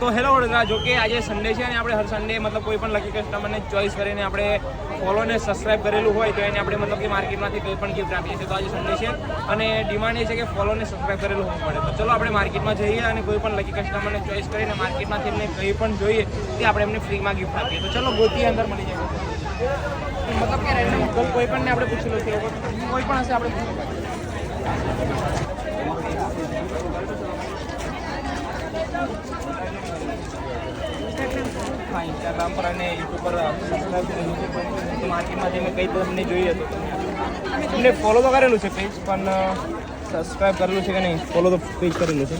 તો હેલો વડોદરા, જો કે આજે સન્ડે છે અને આપણે હર સન્ડે મતલબ કોઈ પણ લકી કસ્ટમરને ચોઈસ કરીને આપણે ફોલો ને સબસ્ક્રાઇબ કરેલું હોય તો એને આપણે મતલબ કે માર્કેટમાંથી કંઈ પણ ગિફ્ટ આપીએ છીએ. તો આજે સન્ડે છે અને ડિમાન્ડ એ છે કે ફોલો ને સબસ્ક્રાઇબ કરેલું હોવું પડે. તો ચલો આપણે માર્કેટમાં જઈએ અને કોઈ પણ લકી કસ્ટમરને ચોઈસ કરીને માર્કેટમાંથી એમને કંઈ પણ જોઈએ તે આપણે એમને ફ્રીમાં ગિફ્ટ આપીએ. તો ચલો ગોતી અંદર મળી જાય. મતલબ કે રેન્ડમ કોઈ પણ ને આપણે પૂછેલું છે, કોઈ પણ હશે આપણે પૂછેલું. હા, ઇન્સ્ટાગ્રામ પર અને યુટ્યુબ પર સબસ્ક્રાઈબ કરેલું છે. માર્કેટમાંથી મેં કંઈ તમને જોઈએ તો એમને ફોલો તો કરેલું છે પેજ, પણ સબસ્ક્રાઈબ કરેલું છે કે નહીં, ફોલો તો પેજ કરેલું છે.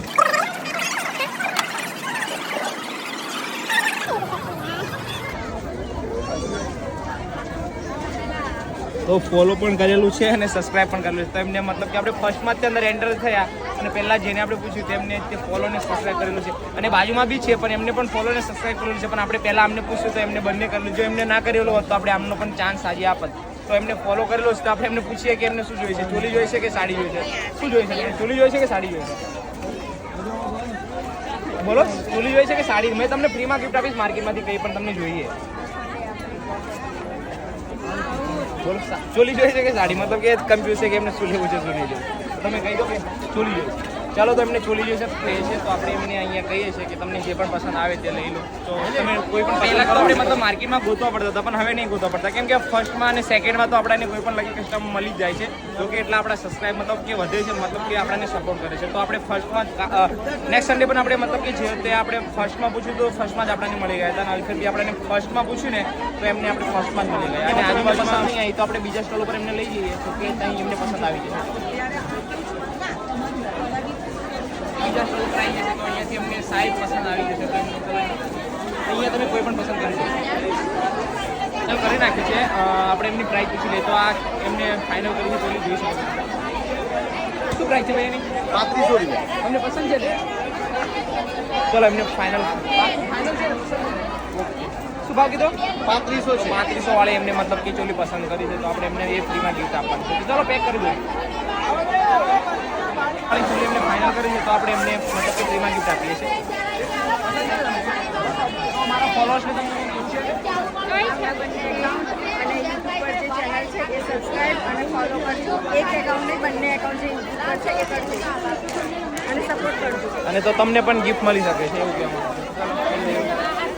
તો ફોલો પણ કરેલું છે અને સબસ્ક્રાઈબ પણ કરેલું છે. તો એમને મતલબ કે આપણે ફર્સ્ટમાં જ અંદર એન્ટર થયા અને પહેલાં જેને આપણે પૂછ્યું તેમને તે ફોલો ને સબસ્ક્રાઈબ કરેલું છે અને બાજુમાં બી છે પણ એમને પણ ફોલો ને સબસ્ક્રાઈબ કરેલું છે. પણ આપણે પહેલાં અમને પૂછ્યું તો એમને બંને કરેલું. જો એમને ના કરેલું હોત તો આપણે આમનો પણ ચાન્સ આજે આપત. તો એમને ફોલો કરેલો છે તો આપણે એમને પૂછીએ કે એમને શું જોઈએ છે, ચોલી જોઈએ છે કે સાડી જોઈએ છે, શું જોઈએ છે, ચોલી જોઈએ છે કે સાડી જોઈએ છે, બોલો. ચોલી જોઈએ છે કે સાડી? મેં તમને ફ્રીમાં ગિફ્ટ આપીશ માર્કેટમાંથી કંઈ પણ તમને જોઈએ. બોલો, ચોલી જોઈએ છે કે સાડી? મતલબ કે કન્ફ્યુઝ છે કે એમને શું લેવું છે શું નહીં લેવું. તો તમે કહી દો કે ચોલી જોઈએ. ચાલો, તો એમને ચોલી જોઈએ છે તો આપણે એમને અહીંયા કહીએ છીએ કે તમને જે પણ પસંદ આવે તે લઈ લો. તો તમે કોઈ પણ પહેલાં તો આપણે મતલબ માર્કેટમાં ગોતવા પડતા હતા, પણ હવે નહીં ગોતવા પડતા, કેમ કે ફર્સ્ટમાં અને સેકન્ડમાં તો આપણને કોઈ પણ લકી કસ્ટમર મળી જ જાય છે. જો કે એટલા આપણા સબસ્ક્રાઈબ મતલબ કે વધે છે, મતલબ કે આપણને સપોર્ટ કરે છે. તો આપણે ફર્સ્ટમાં નેક્સ્ટ સન્ડે પણ આપણે મતલબ કે જે તે આપણે ફર્સ્ટમાં પૂછ્યું તો ફર્સ્ટમાં જ આપણને મળી ગયા હતા અને ફરી આપણને ફર્સ્ટમાં પૂછ્યું ને તો એમને આપણે ફર્સ્ટમાં જ મળી ગયા. અને આજુબાજુમાં નહીં આવી તો આપણે બીજા સ્ટોલ ઉપર એમને લઈ જઈએ તો કે ત્યાં એમને પસંદ આવી જશે. બીજા સ્ટોલ પર આવી જશે તો અહીંયાથી અમને સાઈઝ પસંદ આવી જશે તો અહીંયા તમે કોઈ પણ પસંદ કરી શકો. ચાલો, કરી નાખીએ છીએ. આપણે એમની પ્રાઇસ પૂછી લઈએ તો આ એમને ફાઇનલ કરીને બોલી જોઈ શકો. શું પ્રાઇસ છે ભાઈ એની? 3500 રૂપિયા. તમને પસંદ છે તે? ચલો, એમને ફાઇનલ છે. શું ભાવ કીધો? 3500 છે. 3500 વાળી એમને મતલબ કે ચોલી પસંદ કરી છે તો આપણે એમને એ ફ્રીમાં ગિફ્ટ આપવાનું છે. ચાલો, પેક કરી દો. ચોલી એમને ફાઇનલ કરી છે તો આપણે એમને મતલબ કે ફ્રીમાં ગિફ્ટ આપીએ છીએ. મારા ફોલોઅર્સને તમને પૂછીએ સબસ્ક્રાઇબ અને ફોલો કરજો. એક એકાઉન્ટ નહીં, બંને એકાઉન્ટ જે યુટ્યુબ પર છે એ કરજો અને સપોર્ટ કરજો. અને તો તમને પણ ગિફ્ટ મળી શકે છે એવું કહેવામાં આવે છે.